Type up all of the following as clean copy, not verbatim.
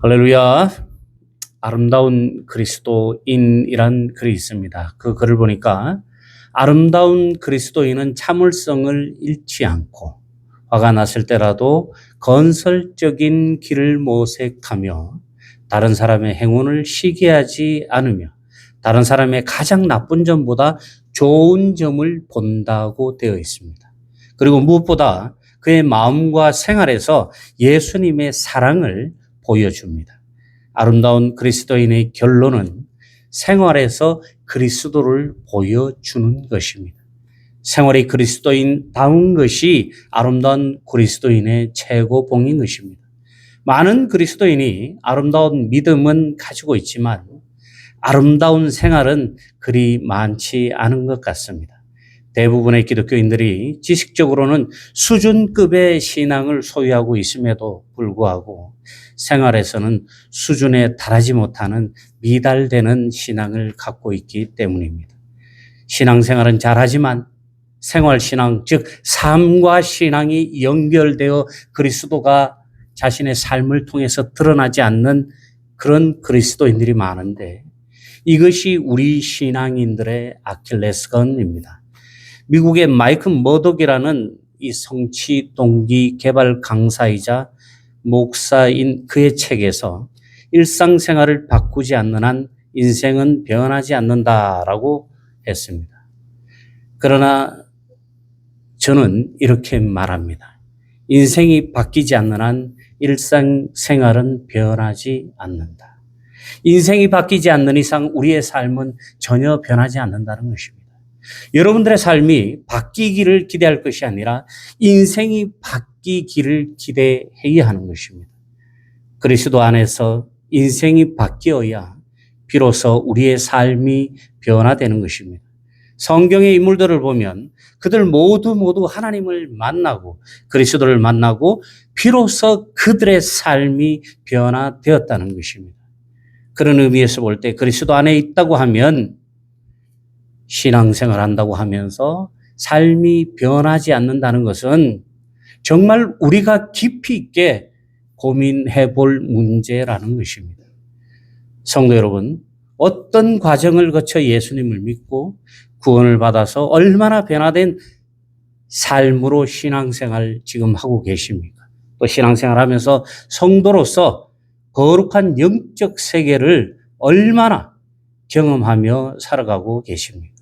할렐루야. 아름다운 그리스도인이란 글이 있습니다. 그 글을 보니까 아름다운 그리스도인은 참을성을 잃지 않고 화가 났을 때라도 건설적인 길을 모색하며 다른 사람의 행운을 시기하지 않으며 다른 사람의 가장 나쁜 점보다 좋은 점을 본다고 되어 있습니다. 그리고 무엇보다 그의 마음과 생활에서 예수님의 사랑을 보여줍니다. 아름다운 그리스도인의 결론은 생활에서 그리스도를 보여주는 것입니다. 생활이 그리스도인다운 것이 아름다운 그리스도인의 최고봉인 것입니다. 많은 그리스도인이 아름다운 믿음은 가지고 있지만 아름다운 생활은 그리 많지 않은 것 같습니다. 대부분의 기독교인들이 지식적으로는 수준급의 신앙을 소유하고 있음에도 불구하고 생활에서는 수준에 달하지 못하는 미달되는 신앙을 갖고 있기 때문입니다. 신앙생활은 잘하지만 생활신앙, 즉 삶과 신앙이 연결되어 그리스도가 자신의 삶을 통해서 드러나지 않는 그런 그리스도인들이 많은데 이것이 우리 신앙인들의 아킬레스건입니다. 미국의 마이크 머독이라는 이 성취 동기 개발 강사이자 목사인 그의 책에서 일상생활을 바꾸지 않는 한 인생은 변하지 않는다라고 했습니다. 그러나 저는 이렇게 말합니다. 인생이 바뀌지 않는 한 일상생활은 변하지 않는다. 인생이 바뀌지 않는 이상 우리의 삶은 전혀 변하지 않는다는 것입니다. 여러분들의 삶이 바뀌기를 기대할 것이 아니라 인생이 바뀌기를 기대해야 하는 것입니다. 그리스도 안에서 인생이 바뀌어야 비로소 우리의 삶이 변화되는 것입니다. 성경의 인물들을 보면 그들 모두 하나님을 만나고 그리스도를 만나고 비로소 그들의 삶이 변화되었다는 것입니다. 그런 의미에서 볼 때 그리스도 안에 있다고 하면 신앙생활 한다고 하면서 삶이 변하지 않는다는 것은 정말 우리가 깊이 있게 고민해 볼 문제라는 것입니다. 성도 여러분, 어떤 과정을 거쳐 예수님을 믿고 구원을 받아서 얼마나 변화된 삶으로 신앙생활 지금 하고 계십니까? 또 신앙생활 하면서 성도로서 거룩한 영적 세계를 얼마나 경험하며 살아가고 계십니까?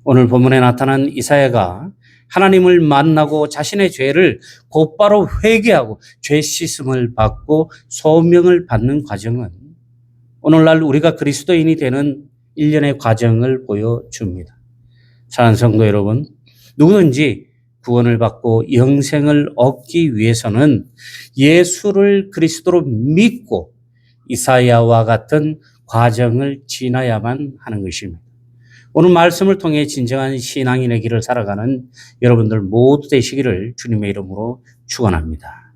오늘 본문에 나타난 이사야가 하나님을 만나고 자신의 죄를 곧바로 회개하고 죄 씻음을 받고 소명을 받는 과정은 오늘날 우리가 그리스도인이 되는 일련의 과정을 보여줍니다. 사랑하는 성도 여러분, 누구든지 구원을 받고 영생을 얻기 위해서는 예수를 그리스도로 믿고 이사야와 같은 과정을 지나야만 하는 것입니다. 오늘 말씀을 통해 진정한 신앙인의 길을 살아가는 여러분들 모두 되시기를 주님의 이름으로 축원합니다.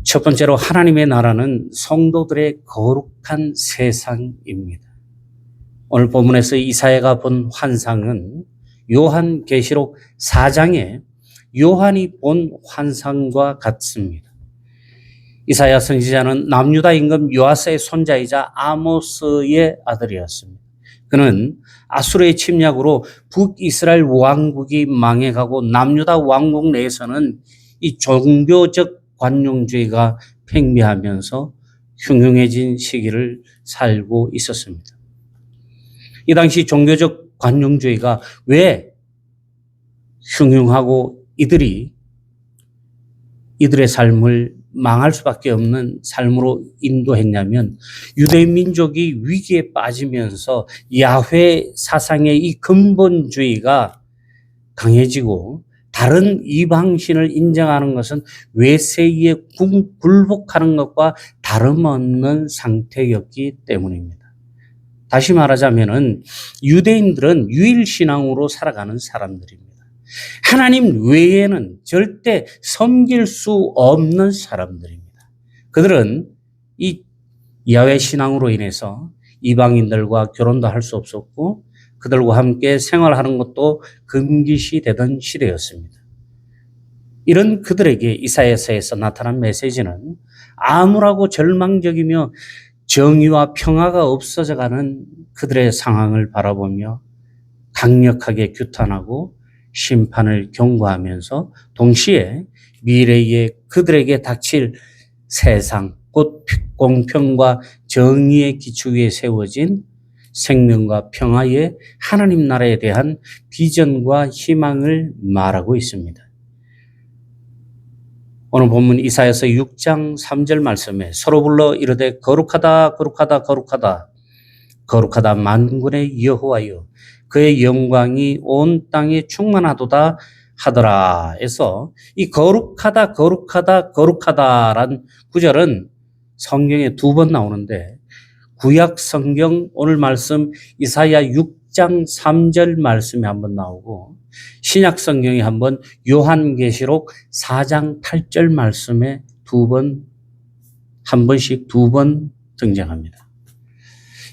첫 번째로 하나님의 나라는 성도들의 거룩한 세상입니다. 오늘 본문에서 이사야가 본 환상은 요한계시록 4장에 요한이 본 환상과 같습니다. 이사야 선지자는 남유다 임금 요아스의 손자이자 아모스의 아들이었습니다. 그는 아수르의 침략으로 북이스라엘 왕국이 망해가고 남유다 왕국 내에서는 이 종교적 관용주의가 팽배하면서 흉흉해진 시기를 살고 있었습니다. 이 당시 종교적 관용주의가 왜 흉흉하고 이들의 삶을 망할 수밖에 없는 삶으로 인도했냐면 유대인 민족이 위기에 빠지면서 야훼 사상의 이 근본주의가 강해지고 다른 이방신을 인정하는 것은 외세에 굴복하는 것과 다름없는 상태였기 때문입니다. 다시 말하자면은 유대인들은 유일신앙으로 살아가는 사람들입니다. 하나님 외에는 절대 섬길 수 없는 사람들입니다. 그들은 이 야훼 신앙으로 인해서 이방인들과 결혼도 할 수 없었고 그들과 함께 생활하는 것도 금기시 되던 시대였습니다. 이런 그들에게 이사야서에서 나타난 메시지는 암울하고 절망적이며 정의와 평화가 없어져가는 그들의 상황을 바라보며 강력하게 규탄하고 심판을 경고하면서 동시에 미래에 그들에게 닥칠 세상, 곧 공평과 정의의 기초 위에 세워진 생명과 평화의 하나님 나라에 대한 비전과 희망을 말하고 있습니다. 오늘 본문 이사야서 6장 3절 말씀에 서로 불러 이르되 거룩하다 거룩하다 거룩하다 거룩하다 만군의 여호와여 그의 영광이 온 땅에 충만하도다 하더라 해서 이 거룩하다 거룩하다 거룩하다란 구절은 성경에 2번 나오는데 구약 성경 오늘 말씀 이사야 6장 3절 말씀에 한번 나오고 신약 성경에 한번 요한계시록 4장 8절 말씀에 한 번씩 2번 등장합니다.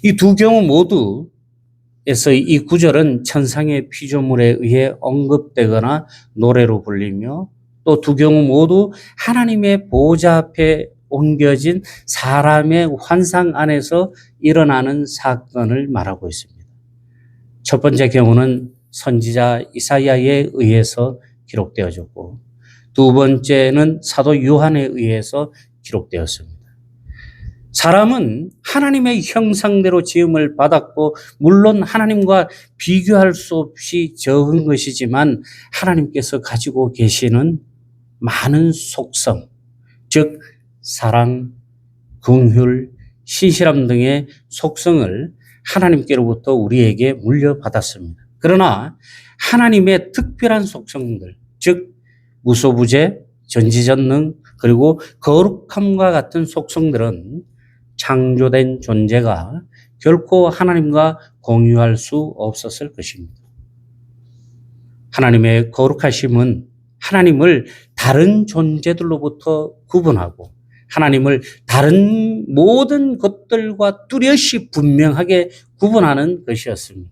이 두 경우 모두에서 이 구절은 천상의 피조물에 의해 언급되거나 노래로 불리며 또 두 경우 모두 하나님의 보좌 앞에 옮겨진 사람의 환상 안에서 일어나는 사건을 말하고 있습니다. 첫 번째 경우는 선지자 이사야에 의해서 기록되어졌고 두 번째는 사도 요한에 의해서 기록되었습니다. 사람은 하나님의 형상대로 지음을 받았고 물론 하나님과 비교할 수 없이 적은 것이지만 하나님께서 가지고 계시는 많은 속성, 즉 사랑, 긍휼, 신실함 등의 속성을 하나님께로부터 우리에게 물려받았습니다. 그러나 하나님의 특별한 속성들, 즉 무소부재, 전지전능, 그리고 거룩함과 같은 속성들은 창조된 존재가 결코 하나님과 공유할 수 없었을 것입니다. 하나님의 거룩하심은 하나님을 다른 존재들로부터 구분하고 하나님을 다른 모든 것들과 뚜렷이 분명하게 구분하는 것이었습니다.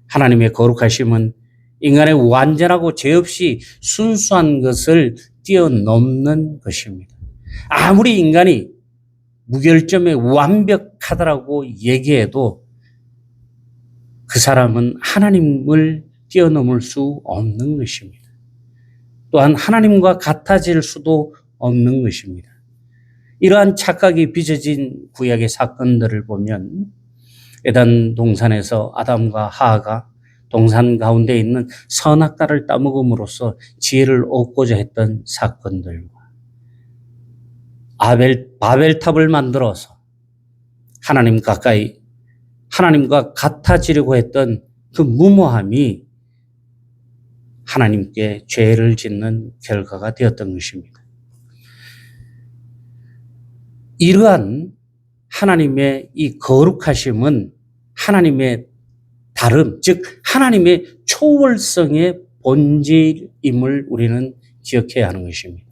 하나님의 거룩하심은 인간의 완전하고 죄 없이 순수한 것을 뛰어넘는 것입니다. 아무리 인간이 무결점에 완벽하다라고 얘기해도 그 사람은 하나님을 뛰어넘을 수 없는 것입니다. 또한 하나님과 같아질 수도 없는 것입니다. 이러한 착각이 빚어진 구약의 사건들을 보면 에덴 동산에서 아담과 하하가 동산 가운데 있는 선악과를 따먹음으로써 지혜를 얻고자 했던 사건들과 바벨탑을 만들어서 하나님 가까이 하나님과 같아지려고 했던 그 무모함이 하나님께 죄를 짓는 결과가 되었던 것입니다. 이러한 하나님의 이 거룩하심은 하나님의 다름, 즉 하나님의 초월성의 본질임을 우리는 기억해야 하는 것입니다.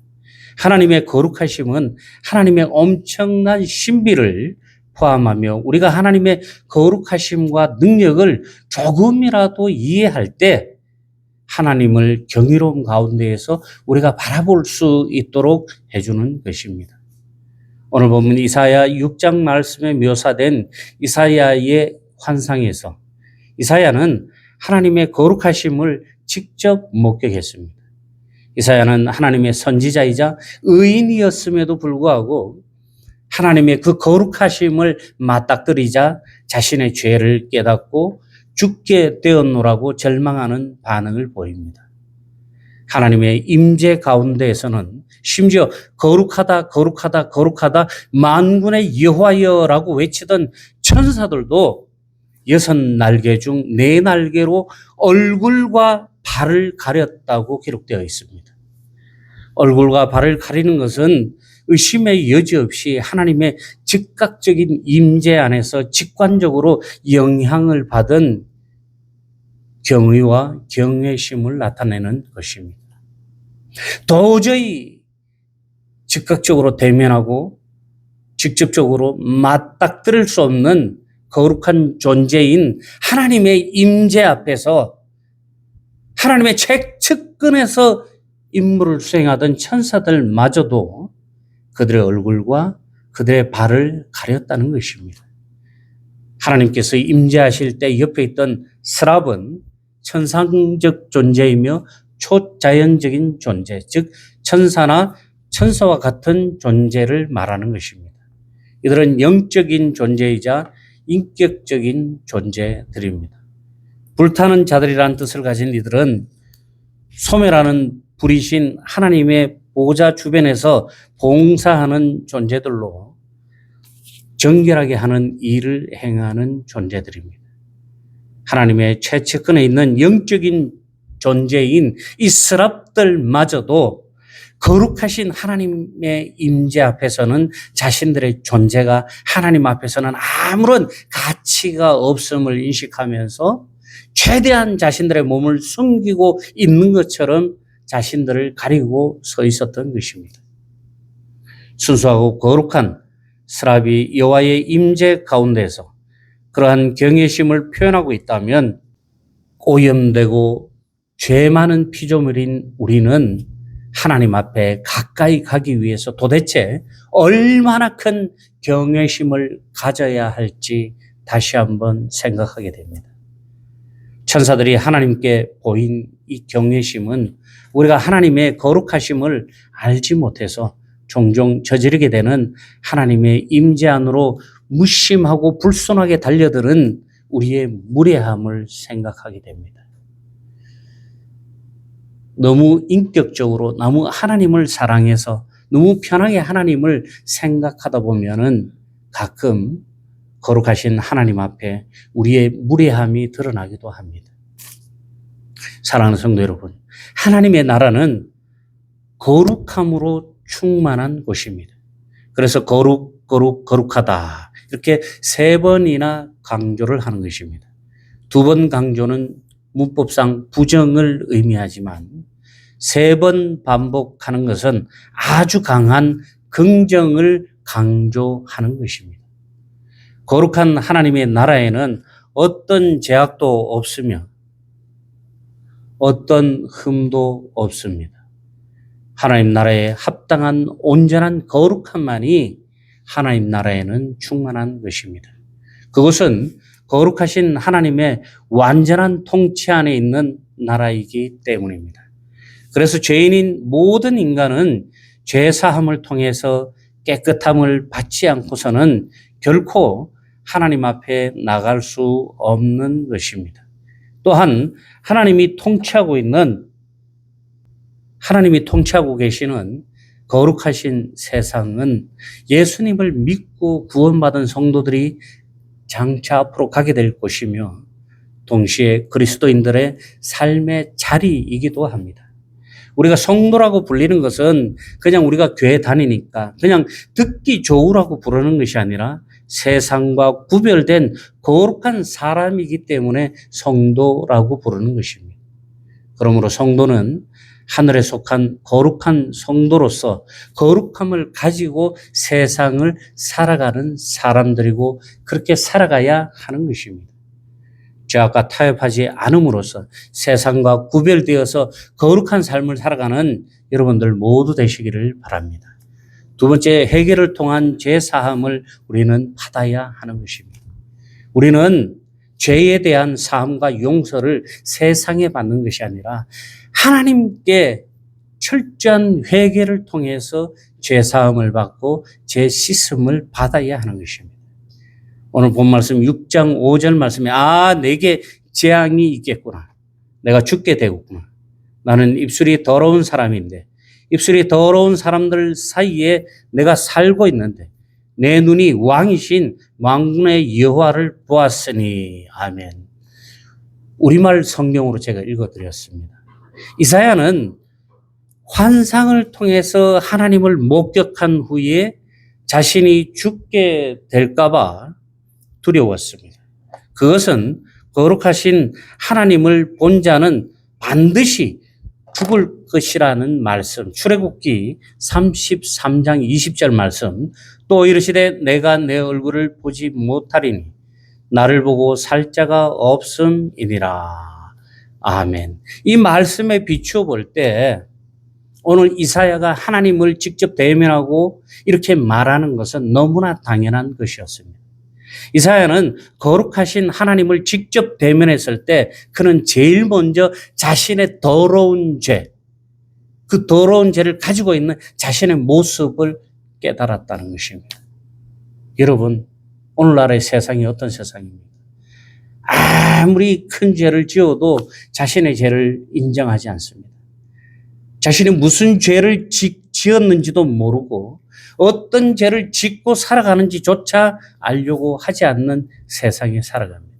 하나님의 거룩하심은 하나님의 엄청난 신비를 포함하며 우리가 하나님의 거룩하심과 능력을 조금이라도 이해할 때 하나님을 경이로움 가운데에서 우리가 바라볼 수 있도록 해주는 것입니다. 오늘 보면 이사야 6장 말씀에 묘사된 이사야의 환상에서 이사야는 하나님의 거룩하심을 직접 목격했습니다. 이사야는 하나님의 선지자이자 의인이었음에도 불구하고 하나님의 그 거룩하심을 맞닥뜨리자 자신의 죄를 깨닫고 죽게 되었노라고 절망하는 반응을 보입니다. 하나님의 임재 가운데에서는 심지어 거룩하다 거룩하다 거룩하다 만군의 여호와여라고 외치던 천사들도 6날개 중 4날개로 얼굴과 발을 가렸다고 기록되어 있습니다. 얼굴과 발을 가리는 것은 의심의 여지 없이 하나님의 즉각적인 임재 안에서 직관적으로 영향을 받은 경의와 경외심을 나타내는 것입니다. 도저히 즉각적으로 대면하고 직접적으로 맞닥뜨릴 수 없는 거룩한 존재인 하나님의 임재 앞에서 하나님의 책측근에서 임무를 수행하던 천사들마저도 그들의 얼굴과 그들의 발을 가렸다는 것입니다. 하나님께서 임재하실 때 옆에 있던 스랍은 천상적 존재이며 초자연적인 존재, 즉 천사나 천사와 같은 존재를 말하는 것입니다. 이들은 영적인 존재이자 인격적인 존재들입니다. 불타는 자들이라는 뜻을 가진 이들은 소멸하는 불이신 하나님의 보좌 주변에서 봉사하는 존재들로 정결하게 하는 일을 행하는 존재들입니다. 하나님의 최측근에 있는 영적인 존재인 이 스랍들마저도 거룩하신 하나님의 임재 앞에서는 자신들의 존재가 하나님 앞에서는 아무런 가치가 없음을 인식하면서 최대한 자신들의 몸을 숨기고 있는 것처럼 자신들을 가리고 서 있었던 것입니다. 순수하고 거룩한 스랍이 여호와의 임재 가운데서 그러한 경외심을 표현하고 있다면 오염되고 죄 많은 피조물인 우리는 하나님 앞에 가까이 가기 위해서 도대체 얼마나 큰 경외심을 가져야 할지 다시 한번 생각하게 됩니다. 천사들이 하나님께 보인 이 경외심은 우리가 하나님의 거룩하심을 알지 못해서 종종 저지르게 되는 하나님의 임재 안으로 무심하고 불손하게 달려드는 우리의 무례함을 생각하게 됩니다. 너무 인격적으로 너무 하나님을 사랑해서 너무 편하게 하나님을 생각하다 보면은 가끔 거룩하신 하나님 앞에 우리의 무례함이 드러나기도 합니다. 사랑하는 성도 여러분, 하나님의 나라는 거룩함으로 충만한 곳입니다. 그래서 거룩하다 이렇게 3번이나 강조를 하는 것입니다. 2번 강조는 문법상 부정을 의미하지만 3번 반복하는 것은 아주 강한 긍정을 강조하는 것입니다. 거룩한 하나님의 나라에는 어떤 제약도 없으며 어떤 흠도 없습니다. 하나님 나라에 합당한 온전한 거룩함만이 하나님 나라에는 충만한 것입니다. 그것은 거룩하신 하나님의 완전한 통치 안에 있는 나라이기 때문입니다. 그래서 죄인인 모든 인간은 죄사함을 통해서 깨끗함을 받지 않고서는 결코 하나님 앞에 나갈 수 없는 것입니다. 또한 하나님이 통치하고 계시는 거룩하신 세상은 예수님을 믿고 구원받은 성도들이 장차 앞으로 가게 될 것이며 동시에 그리스도인들의 삶의 자리이기도 합니다. 우리가 성도라고 불리는 것은 그냥 우리가 교회 다니니까 그냥 듣기 좋으라고 부르는 것이 아니라 세상과 구별된 거룩한 사람이기 때문에 성도라고 부르는 것입니다. 그러므로 성도는 하늘에 속한 거룩한 성도로서 거룩함을 가지고 세상을 살아가는 사람들이고 그렇게 살아가야 하는 것입니다. 죄악과 타협하지 않음으로써 세상과 구별되어서 거룩한 삶을 살아가는 여러분들 모두 되시기를 바랍니다. 2번째, 회개를 통한 죄 사함을 우리는 받아야 하는 것입니다. 우리는 죄에 대한 사함과 용서를 세상에 받는 것이 아니라 하나님께 철저한 회개를 통해서 죄 사함을 받고 죄 씻음을 받아야 하는 것입니다. 오늘 본 말씀 6장 5절 말씀에 내게 재앙이 있겠구나. 내가 죽게 되겠구나. 나는 입술이 더러운 사람인데 입술이 더러운 사람들 사이에 내가 살고 있는데 내 눈이 왕이신 만군의 여호와를 보았으니. 아멘. 우리말 성경으로 제가 읽어드렸습니다. 이사야는 환상을 통해서 하나님을 목격한 후에 자신이 죽게 될까봐 두려웠습니다. 그것은 거룩하신 하나님을 본 자는 반드시 죽을 것이라는 말씀, 출애굽기 33장 20절 말씀, 또 이르시되 내가 내 얼굴을 보지 못하리니 나를 보고 살 자가 없음이니라. 아멘. 이 말씀에 비추어 볼 때 오늘 이사야가 하나님을 직접 대면하고 이렇게 말하는 것은 너무나 당연한 것이었습니다. 이사야는 거룩하신 하나님을 직접 대면했을 때 그는 제일 먼저 자신의 더러운 죄, 그 더러운 죄를 가지고 있는 자신의 모습을 깨달았다는 것입니다. 여러분, 오늘날의 세상이 어떤 세상입니까? 아무리 큰 죄를 지어도 자신의 죄를 인정하지 않습니다. 자신이 무슨 죄를 지었는지도 모르고 어떤 죄를 짓고 살아가는지조차 알려고 하지 않는 세상에 살아갑니다.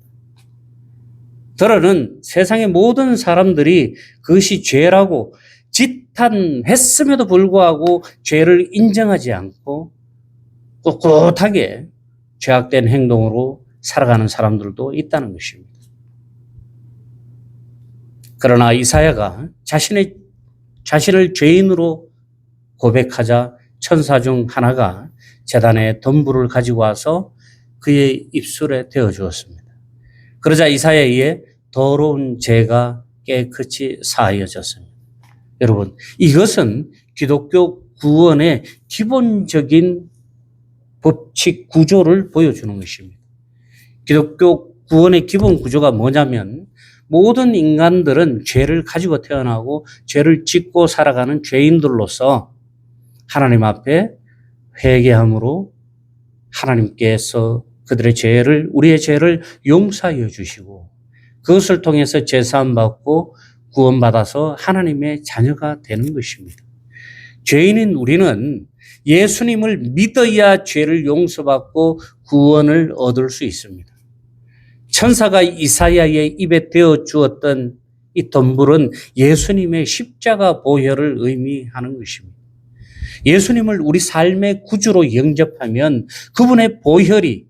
더러는 세상의 모든 사람들이 그것이 죄라고 지탄했음에도 불구하고 죄를 인정하지 않고 꿋꿋하게 죄악된 행동으로 살아가는 사람들도 있다는 것입니다. 그러나 이사야가 자신을 죄인으로 고백하자 천사 중 하나가 제단에 덤불을 가지고 와서 그의 입술에 대어 주었습니다. 그러자 이사야의 더러운 죄가 깨끗이 사하여졌습니다. 여러분, 이것은 기독교 구원의 기본적인 법칙 구조를 보여주는 것입니다. 기독교 구원의 기본 구조가 뭐냐면 모든 인간들은 죄를 가지고 태어나고 죄를 짓고 살아가는 죄인들로서 하나님 앞에 회개함으로 하나님께서 우리의 죄를 용서하여 주시고 그것을 통해서 제사함 받고 구원받아서 하나님의 자녀가 되는 것입니다. 죄인인 우리는 예수님을 믿어야 죄를 용서받고 구원을 얻을 수 있습니다. 천사가 이사야의 입에 대어 주었던 이 덤불은 예수님의 십자가 보혈을 의미하는 것입니다. 예수님을 우리 삶의 구주로 영접하면 그분의 보혈이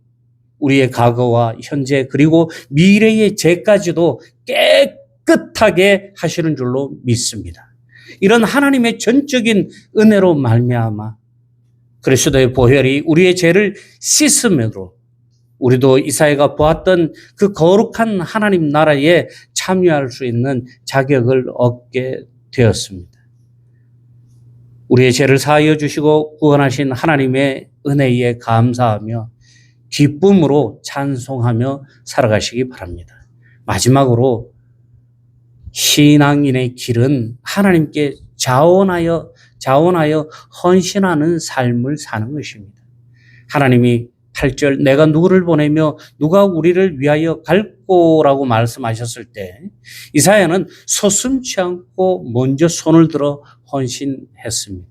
우리의 과거와 현재 그리고 미래의 죄까지도 깨끗하게 하시는 줄로 믿습니다. 이런 하나님의 전적인 은혜로 말미암아 그리스도의 보혈이 우리의 죄를 씻음으로 우리도 이사야가 보았던 그 거룩한 하나님 나라에 참여할 수 있는 자격을 얻게 되었습니다. 우리의 죄를 사하여 주시고 구원하신 하나님의 은혜에 감사하며 기쁨으로 찬송하며 살아가시기 바랍니다. 마지막으로 신앙인의 길은 하나님께 자원하여 헌신하는 삶을 사는 것입니다. 하나님이 8절 내가 누구를 보내며 누가 우리를 위하여 갈꼬라고 말씀하셨을 때 이사야는 서슴지 않고 먼저 손을 들어 헌신했습니다.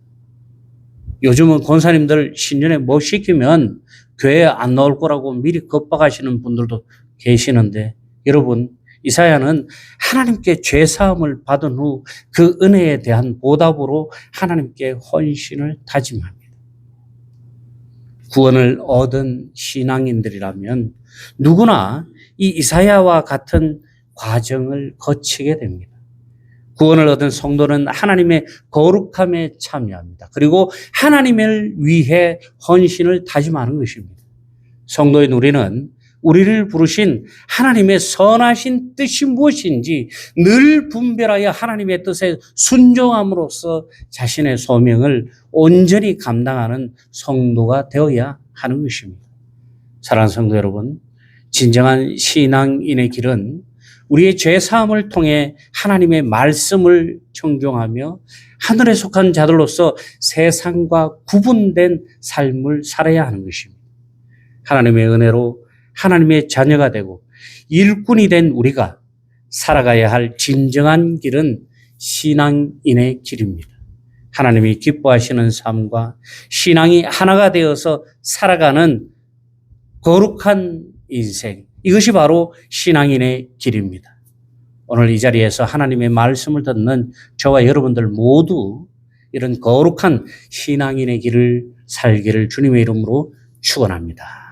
요즘은 권사님들 신년에 뭐 시키면 교회에 안 나올 거라고 미리 겁박하시는 분들도 계시는데 여러분, 이사야는 하나님께 죄사함을 받은 후 그 은혜에 대한 보답으로 하나님께 헌신을 다짐합니다. 구원을 얻은 신앙인들이라면 누구나 이 이사야와 같은 과정을 거치게 됩니다. 구원을 얻은 성도는 하나님의 거룩함에 참여합니다. 그리고 하나님을 위해 헌신을 다짐하는 것입니다. 성도인 우리를 부르신 하나님의 선하신 뜻이 무엇인지 늘 분별하여 하나님의 뜻에 순종함으로써 자신의 소명을 온전히 감당하는 성도가 되어야 하는 것입니다. 사랑하는 성도 여러분, 진정한 신앙인의 길은 우리의 죄사함을 통해 하나님의 말씀을 청종하며 하늘에 속한 자들로서 세상과 구분된 삶을 살아야 하는 것입니다. 하나님의 은혜로 하나님의 자녀가 되고 일꾼이 된 우리가 살아가야 할 진정한 길은 신앙인의 길입니다. 하나님이 기뻐하시는 삶과 신앙이 하나가 되어서 살아가는 거룩한 인생, 이것이 바로 신앙인의 길입니다. 오늘 이 자리에서 하나님의 말씀을 듣는 저와 여러분들 모두 이런 거룩한 신앙인의 길을 살기를 주님의 이름으로 축원합니다.